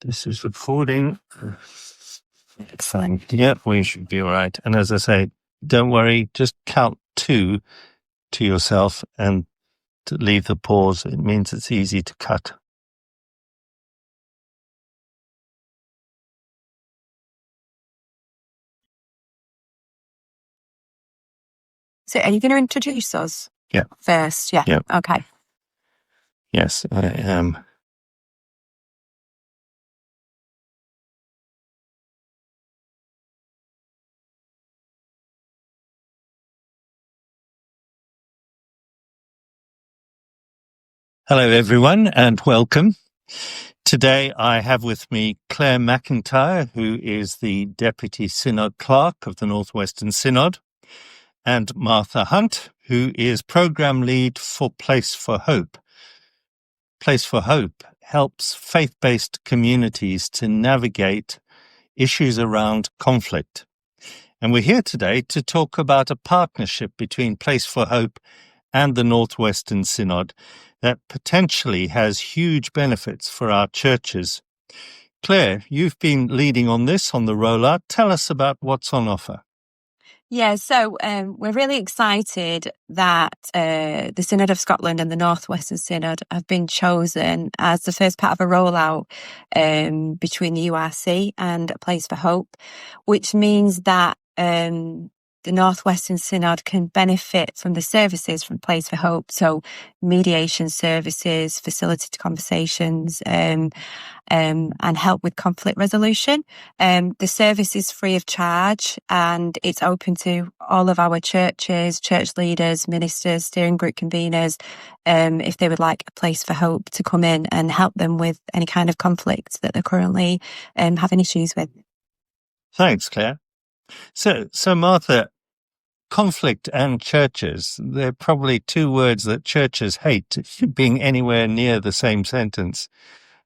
This is recording. Excellent. Yeah, we should be all right. And as I say, don't worry, just count 2 to yourself and to leave the pause. It means it's easy to cut. So are you going to introduce us? Yeah. First, yeah. Yeah. Okay. Yes, I am. Hello, everyone, and welcome. Today I have with me Claire McIntyre, who is the Deputy Synod Clerk of the Northwestern Synod, and Martha Hunt, who is Programme Lead for Place for Hope. Place for Hope helps faith-based communities to navigate issues around conflict. And we're here today to talk about a partnership between Place for Hope and the Northwestern Synod that potentially has huge benefits for our churches. Claire, you've been leading on this, on the rollout. Tell us about what's on offer. Yeah, so we're really excited that the Synod of Scotland and the Northwestern Synod have been chosen as the first part of a rollout between the URC and Place for Hope, which means that the Northwestern Synod can benefit from the services from Place for Hope, so mediation services, facilitated conversations, and help with conflict resolution. The service is free of charge and it's open to all of our churches, church leaders, ministers, steering group conveners, if they would like a Place for Hope to come in and help them with any kind of conflict that they're currently having issues with. Thanks, Claire. So Martha, conflict and churches, they're probably 2 words that churches hate being anywhere near the same sentence.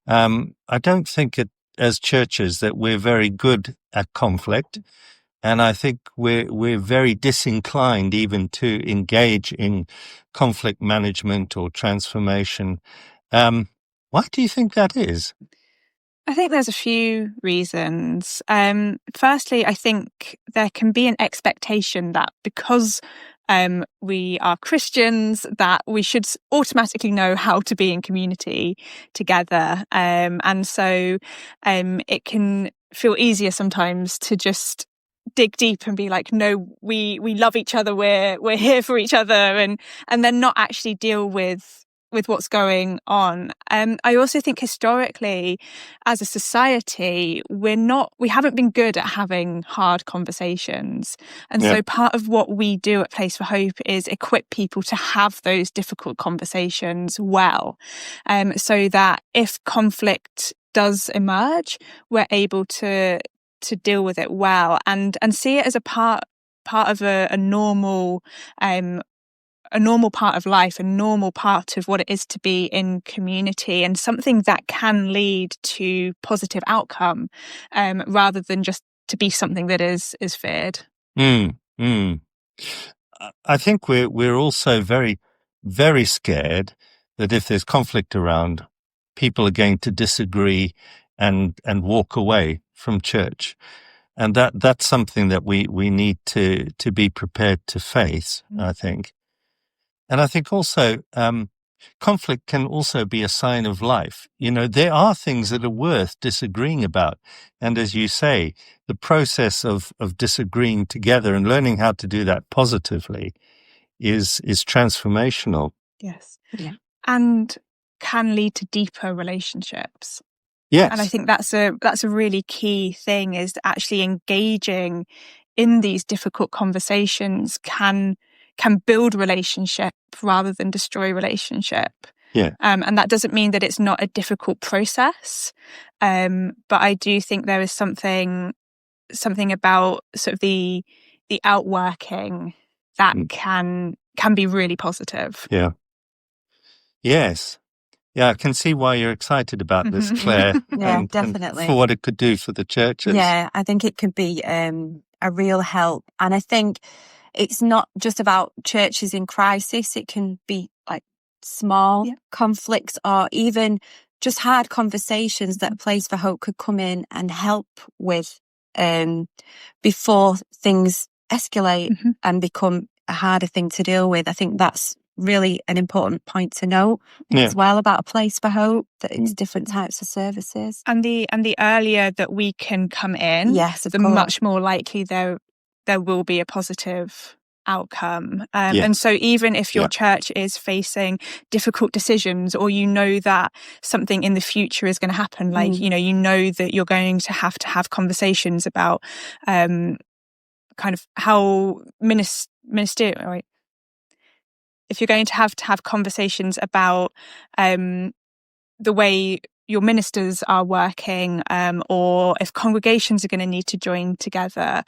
I don't think as churches that we're very good at conflict, and I think we're very disinclined even to engage in conflict management or transformation. Why do you think that is? I think there's a few reasons. Firstly, I think there can be an expectation that because we are Christians, that we should automatically know how to be in community together. And so it can feel easier sometimes to just dig deep and be like, no, we love each other, we're here for each other, and then not actually deal with what's going on. I also think historically, as a society, we haven't been good at having hard conversations. And so part of what we do at Place for Hope is equip people to have those difficult conversations well, so that if conflict does emerge, we're able to deal with it well and see it as a part of a normal part of life, a normal part of what it is to be in community, and something that can lead to positive outcome, rather than just to be something that is feared. I think we're also very, very scared that if there's conflict around, people are going to disagree and walk away from church. And that's something that we need to be prepared to face, I think. And I think also conflict can also be a sign of life. You know, there are things that are worth disagreeing about. And as you say, the process of disagreeing together and learning how to do that positively is transformational. Yes. Yeah. And can lead to deeper relationships. Yes. And I think that's a really key thing, is actually engaging in these difficult conversations can build relationship rather than destroy relationship. Yeah. And that doesn't mean that it's not a difficult process. But I do think there is something about sort of the outworking that can be really positive. Yeah. Yes. Yeah, I can see why you're excited about this, Claire. Yeah, definitely. And for what it could do for the churches. Yeah, I think it could be a real help. And I think it's not just about churches in crisis. It can be like small conflicts or even just hard conversations that a Place for Hope could come in and help with before things escalate and become a harder thing to deal with. I think that's really an important point to note as well about a Place for Hope, that it's different types of services. And the earlier that we can come in, yes, the much more likely there will be a positive outcome. And so even if your church is facing difficult decisions, or you know that something in the future is going to happen, like you know that you're going to have conversations about kind of how ministerial, right? If you're going to have conversations about the way your ministers are working, or if congregations are going to need to join together,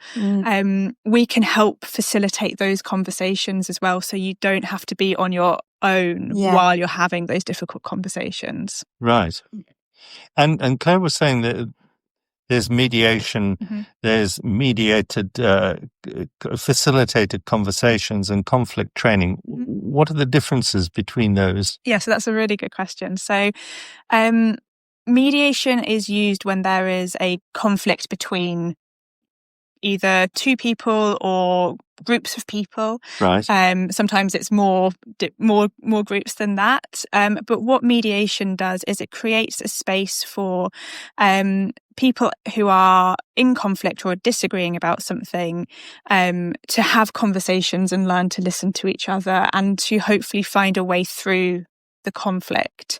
we can help facilitate those conversations as well, so you don't have to be on your own while you're having those difficult conversations. Right. And Claire was saying that there's mediation, there's mediated, facilitated conversations and conflict training. What are the differences between those? Yeah, so that's a really good question. So mediation is used when there is a conflict between either two people or groups of people. Right. Sometimes it's more groups than that. But what mediation does is it creates a space for people who are in conflict or disagreeing about something to have conversations and learn to listen to each other, and to hopefully find a way through the conflict.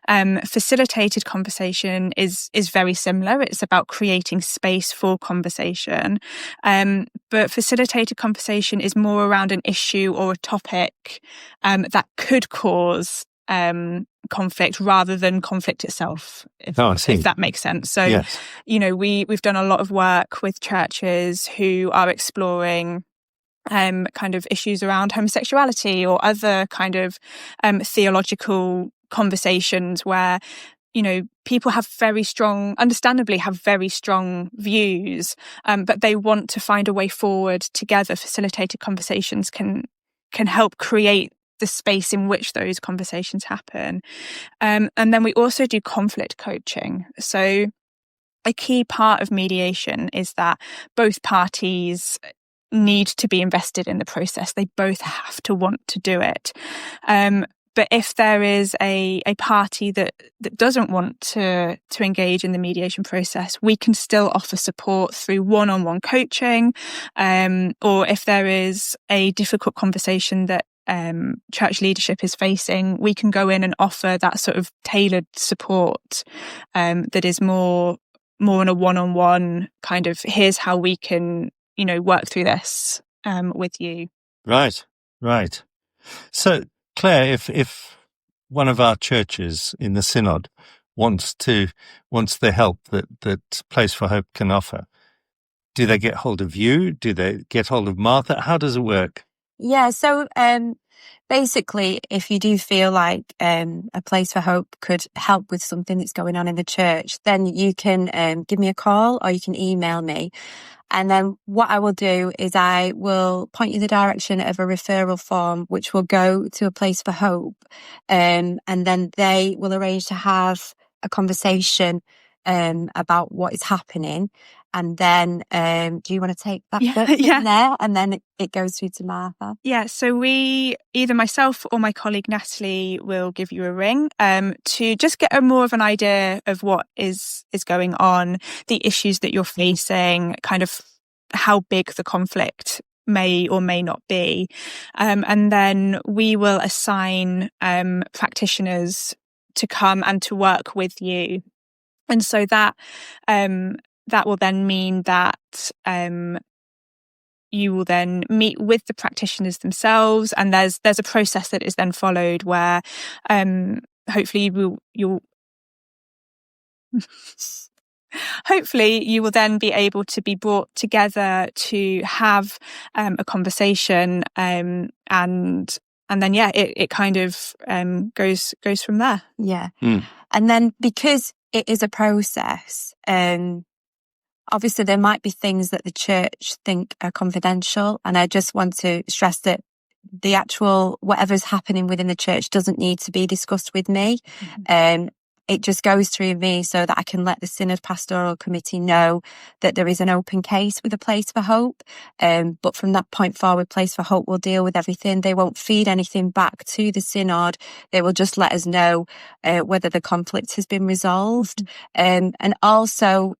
Facilitated conversation is very similar. It's about creating space for conversation. But facilitated conversation is more around an issue or a topic that could cause conflict rather than conflict itself, if that makes sense. So, we've done a lot of work with churches who are exploring kind of issues around homosexuality or other kind of theological conversations where, people understandably have very strong views, but they want to find a way forward together. Facilitated conversations can help create the space in which those conversations happen. And then we also do conflict coaching. So a key part of mediation is that both parties need to be invested in the process. They both have to want to do it. But if there is a party that doesn't want to engage in the mediation process, we can still offer support through one-on-one coaching. Or if there is a difficult conversation that church leadership is facing, we can go in and offer that sort of tailored support that is more in a one-on-one kind of, here's how we can work through this with you. Right. So, Claire, if one of our churches in the Synod wants the help that Place for Hope can offer, do they get hold of you? Do they get hold of Martha? How does it work? Yeah, so basically, if you do feel like a Place for Hope could help with something that's going on in the church, then you can give me a call or you can email me. And then what I will do is I will point you in the direction of a referral form, which will go to a Place for Hope. And then they will arrange to have a conversation about what is happening. And then do you want to take that bit from there? And then it goes through to Martha. Yeah, so either myself or my colleague Natalie will give you a ring to just get more of an idea of what is going on, the issues that you're facing, kind of how big the conflict may or may not be. And then we will assign practitioners to come and to work with you. And so that will then mean that you will then meet with the practitioners themselves, and there's a process that is then followed where hopefully you'll hopefully you will then be able to be brought together to have a conversation, and then it kind of goes from there. And then because it is a process, obviously there might be things that the church think are confidential, and I just want to stress that the actual whatever's happening within the church doesn't need to be discussed with me. it just goes through me so that I can let the Synod Pastoral Committee know that there is an open case with a Place for Hope. But from that point forward, Place for Hope will deal with everything. They won't feed anything back to the Synod. They will just let us know whether the conflict has been resolved. And also,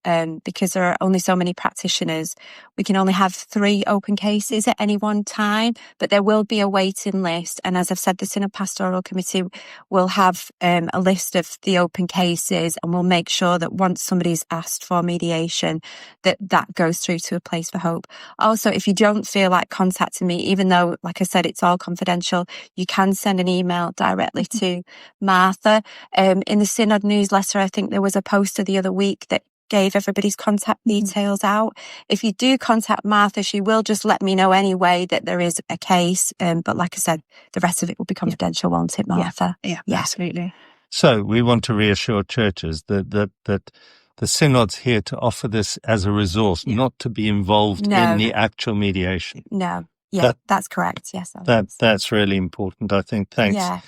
because there are only so many practitioners, we can only have 3 open cases at any one time, but there will be a waiting list. And as I've said, the Synod Pastoral Committee will have a list of the open cases, and we'll make sure that once somebody's asked for mediation, that goes through to a Place for Hope. Also, if you don't feel like contacting me, even though, like I said, it's all confidential, you can send an email directly to Martha. In the Synod newsletter, I think there was a poster the other week that gave everybody's contact details out. If you do contact Martha, she will just let me know anyway that there is a case. But like I said, the rest of it will be confidential, won't it, Martha? Yeah, absolutely. So we want to reassure churches that the Synod's here to offer this as a resource, not to be involved in the actual mediation. No. Yeah, that's correct. Yes. That's really important, I think. Thanks. Yeah.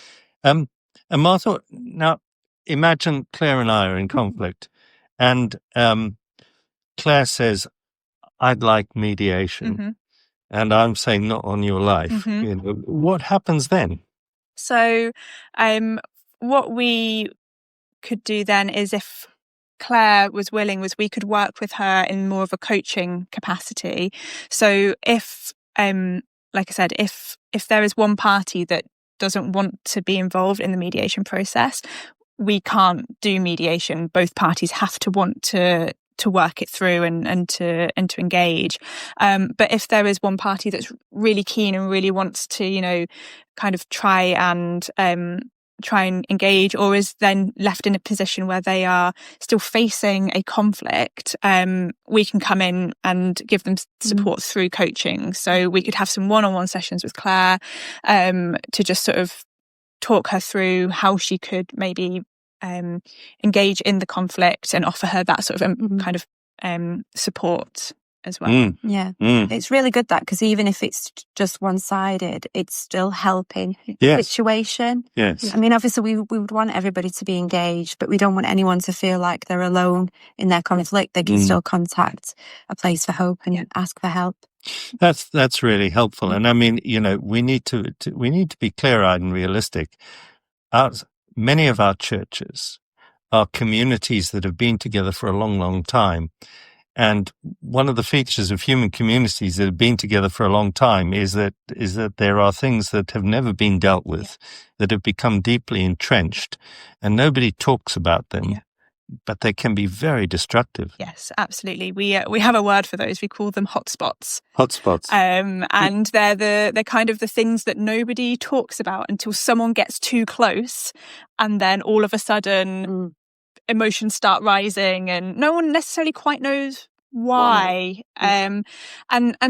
And Martha, now imagine Claire and I are in conflict, and Claire says, "I'd like mediation," and I'm saying, "Not on your life." You know, what happens then? So, what we could do then is, if Claire was willing, was we could work with her in more of a coaching capacity. So if, like I said, if there is one party that doesn't want to be involved in the mediation process, we can't do mediation. Both parties have to want to work it through and to engage. But if there is one party that's really keen and really wants to, kind of try and engage, or is then left in a position where they are still facing a conflict, we can come in and give them support through coaching. So we could have some one-on-one sessions with Claire to just sort of talk her through how she could maybe engage in the conflict and offer her that sort of kind of support as well. It's really good that, because even if it's just one-sided, it's still helping the situation. I mean, obviously we would want everybody to be engaged, but we don't want anyone to feel like they're alone in their conflict. They can still contact a Place for Hope and ask for help. That's really helpful. And I mean, we need to be clear-eyed and realistic. Many of our churches are communities that have been together for a long, long time. And one of the features of human communities that have been together for a long time is that there are things that have never been dealt with, that have become deeply entrenched, and nobody talks about them. But they can be very destructive. Yes, absolutely. We have a word for those. We call them hotspots. Hotspots. And they're kind of the things that nobody talks about until someone gets too close, and then all of a sudden emotions start rising, and no one necessarily quite knows why. And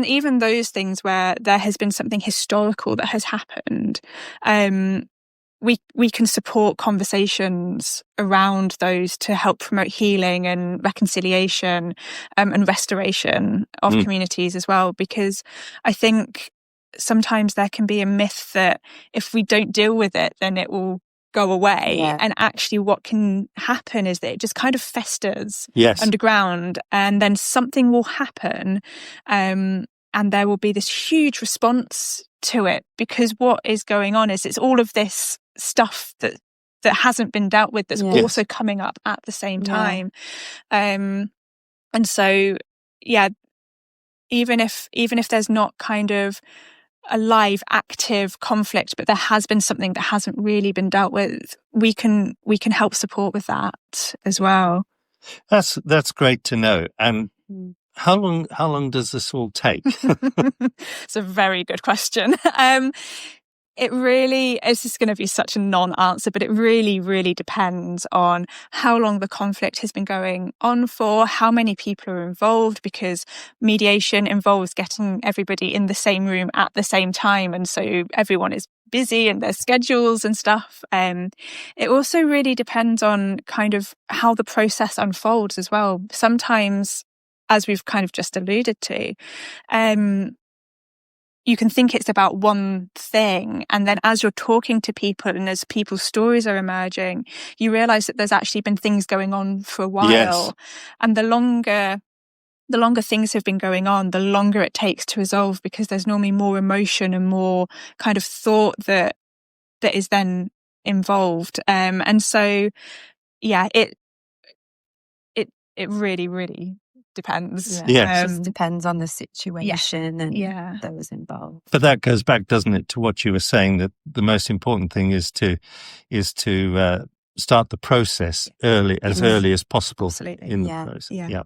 even those things where there has been something historical that has happened, we can support conversations around those to help promote healing and reconciliation and restoration of communities as well. Because I think sometimes there can be a myth that if we don't deal with it, then it will go away. And actually what can happen is that it just kind of festers underground, and then something will happen, and there will be this huge response to it, because what is going on is it's all of this stuff that hasn't been dealt with that's also coming up at the same time. And so even if there's not kind of a live active conflict, but there has been something that hasn't really been dealt with, we can help support with that as well. That's great to know. And how long does this all take? It's a very good question. It's just going to be such a non-answer, but it really, really depends on how long the conflict has been going on for, how many people are involved, because mediation involves getting everybody in the same room at the same time. And so everyone is busy and their schedules and stuff. It also really depends on kind of how the process unfolds as well. Sometimes, as we've kind of just alluded to, you can think it's about one thing, and then as you're talking to people and as people's stories are emerging, you realize that there's actually been things going on for a while. Yes. And the longer things have been going on, the longer it takes to resolve, because there's normally more emotion and more kind of thought that is then involved. And so, yeah, it really, really depends. It just depends on the situation and those involved. But that goes back, doesn't it, to what you were saying, that the most important thing is to start the process early as possible. Absolutely. In the process. Yeah.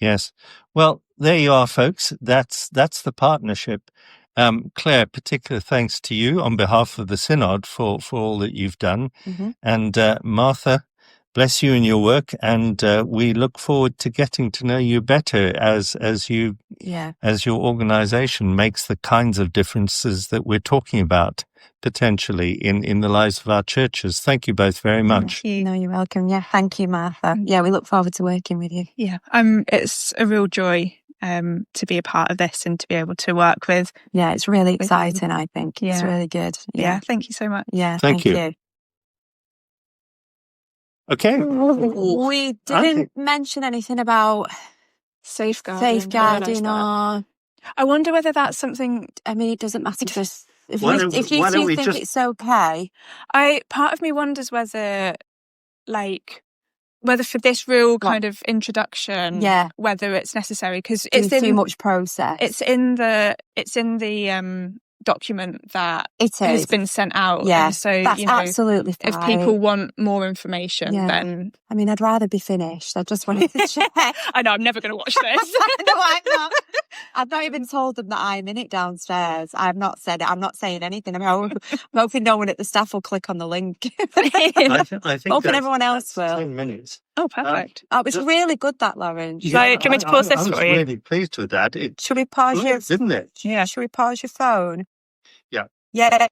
Yes. Well, there you are, folks. That's the partnership. Claire, particular thanks to you on behalf of the Synod for all that you've done. Mm-hmm. And Martha, bless you in your work, and we look forward to getting to know you better as your organisation makes the kinds of differences that we're talking about potentially in the lives of our churches. Thank you both very much. Thank you. No, you're welcome. Yeah, thank you, Martha. Yeah, we look forward to working with you. Yeah, it's a real joy to be a part of this and to be able to work with. Yeah, it's really exciting, I think. It's really good. Yeah, thank you so much. Yeah, thank you. Okay. We didn't mention anything about safeguarding or... I wonder whether that's something... I mean, it doesn't matter just... If you think it's okay... Part of me wonders whether for this real kind of introduction, whether it's necessary, because it's too much process. It's in the document that has been sent out. Yeah, so that's absolutely fine. If people want more information, then I mean, I'd rather be finished. I just wanted to check. I know I'm never going to watch this. No, I'm not. I've not even told them that I'm in it downstairs. I've not said it. I'm not saying anything. I'm hoping no one at the staff will click on the link. I think hoping everyone else will. 10 minutes. Oh, perfect. It was really good, that, Lauren. Do you want me to pause this for you? I was really pleased with that. Should we pause didn't it? Yeah. Should we pause your phone? Yeah. Yeah.